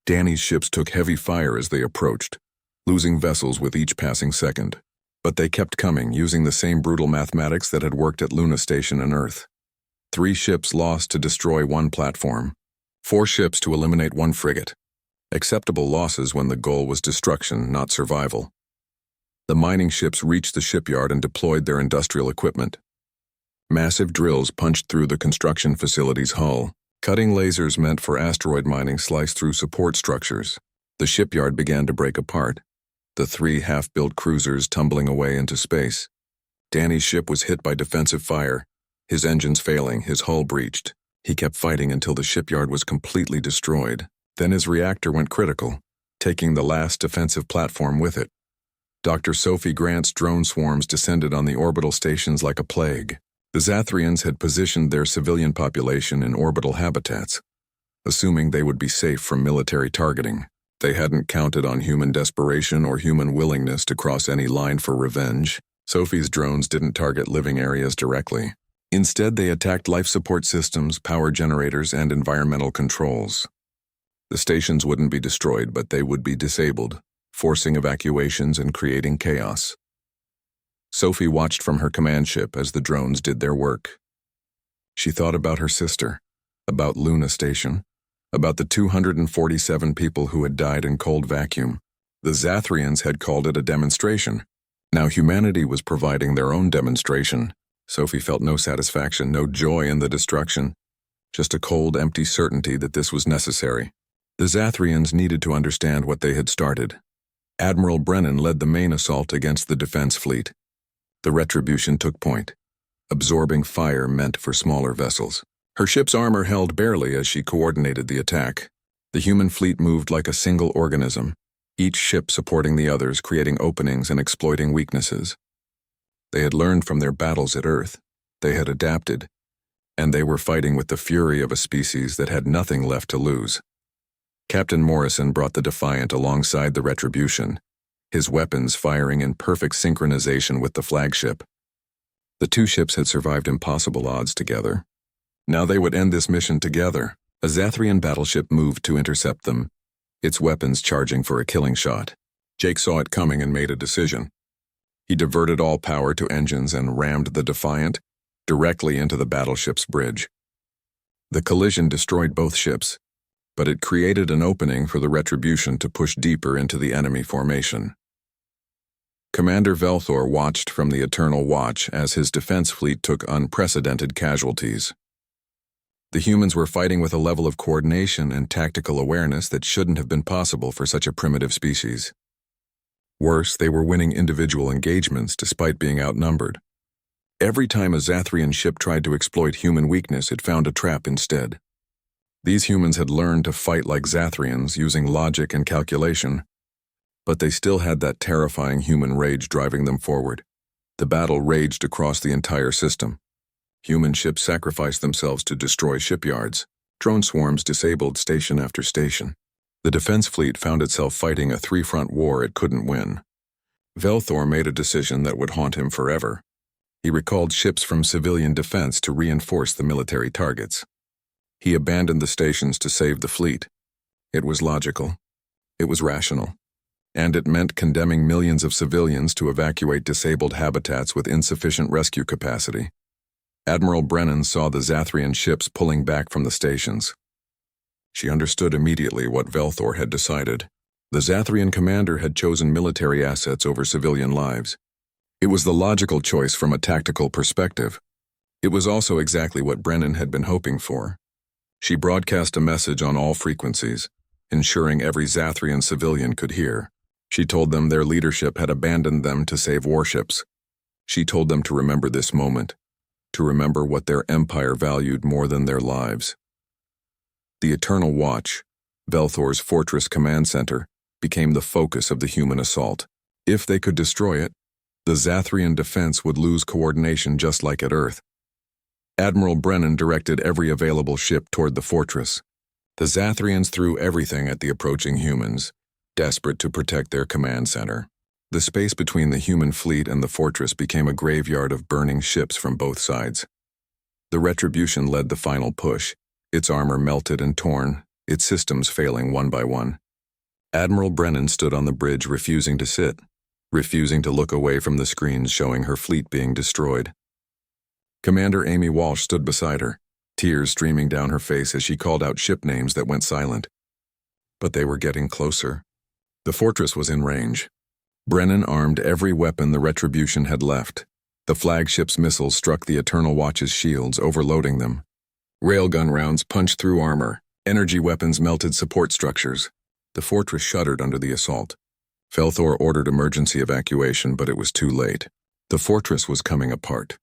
Danny's ships took heavy fire as they approached, losing vessels with each passing second. But they kept coming, using the same brutal mathematics that had worked at Luna Station and Earth. 3 ships lost to destroy 1 platform, 4 ships to eliminate 1 frigate. Acceptable losses when the goal was destruction, not survival. The mining ships reached the shipyard and deployed their industrial equipment. Massive drills punched through the construction facility's hull. Cutting lasers meant for asteroid mining sliced through support structures. The shipyard began to break apart, the 3 half-built cruisers tumbling away into space. Danny's ship was hit by defensive fire, his engines failing, his hull breached. He kept fighting until the shipyard was completely destroyed. Then his reactor went critical, taking the last defensive platform with it. Dr. Sophie Grant's drone swarms descended on the orbital stations like a plague. The Zathrians had positioned their civilian population in orbital habitats, assuming they would be safe from military targeting. They hadn't counted on human desperation or human willingness to cross any line for revenge. Sophie's drones didn't target living areas directly. Instead, they attacked life support systems, power generators, and environmental controls. The stations wouldn't be destroyed, but they would be disabled, forcing evacuations and creating chaos. Sophie watched from her command ship as the drones did their work. She thought about her sister, about Luna Station, about the 247 people who had died in cold vacuum. The Zathrians had called it a demonstration. Now humanity was providing their own demonstration. Sophie felt no satisfaction, no joy in the destruction, just a cold, empty certainty that this was necessary. The Zathrians needed to understand what they had started. Admiral Brennan led the main assault against the defense fleet. The retribution took point, absorbing fire meant for smaller vessels. Her ship's armor held barely as she coordinated the attack. The human fleet moved like a single organism, each ship supporting the others, creating openings and exploiting weaknesses. They had learned from their battles at Earth. They had adapted, and they were fighting with the fury of a species that had nothing left to lose. Captain Morrison brought the Defiant alongside the Retribution, his weapons firing in perfect synchronization with the flagship. The two ships had survived impossible odds together. Now they would end this mission together. A Zathrian battleship moved to intercept them, its weapons charging for a killing shot. Jake saw it coming and made a decision. He diverted all power to engines and rammed the Defiant directly into the battleship's bridge. The collision destroyed both ships, but it created an opening for the Retribution to push deeper into the enemy formation. Commander Velthor watched from the Eternal Watch as his defense fleet took unprecedented casualties. The humans were fighting with a level of coordination and tactical awareness that shouldn't have been possible for such a primitive species. Worse, they were winning individual engagements despite being outnumbered. Every time a Zathrian ship tried to exploit human weakness, it found a trap instead. These humans had learned to fight like Zathrians using logic and calculation, but they still had that terrifying human rage driving them forward. The battle raged across the entire system. Human ships sacrificed themselves to destroy shipyards. Drone swarms disabled station after station. The defense fleet found itself fighting a three-front war it couldn't win. Velthor made a decision that would haunt him forever. He recalled ships from civilian defense to reinforce the military targets. He abandoned the stations to save the fleet. It was logical. It was rational. And it meant condemning millions of civilians to evacuate disabled habitats with insufficient rescue capacity. Admiral Brennan saw the Zathrian ships pulling back from the stations. She understood immediately what Velthor had decided. The Zathrian commander had chosen military assets over civilian lives. It was the logical choice from a tactical perspective. It was also exactly what Brennan had been hoping for. She broadcast a message on all frequencies, ensuring every Zathrian civilian could hear. She told them their leadership had abandoned them to save warships. She told them to remember this moment, to remember what their empire valued more than their lives. The Eternal Watch, Velthor's fortress command center, became the focus of the human assault. If they could destroy it, the Zathrian defense would lose coordination just like at Earth. Admiral Brennan directed every available ship toward the fortress. The Zathrians threw everything at the approaching humans, desperate to protect their command center. The space between the human fleet and the fortress became a graveyard of burning ships from both sides. The Retribution led the final push, its armor melted and torn, its systems failing one by one. Admiral Brennan stood on the bridge, refusing to sit, refusing to look away from the screens showing her fleet being destroyed. Commander Amy Walsh stood beside her, tears streaming down her face as she called out ship names that went silent. But they were getting closer. The fortress was in range. Brennan armed every weapon the Retribution had left. The flagship's missiles struck the Eternal Watch's shields, overloading them. Railgun rounds punched through armor. Energy weapons melted support structures. The fortress shuddered under the assault. Velthor ordered emergency evacuation, but it was too late. The fortress was coming apart.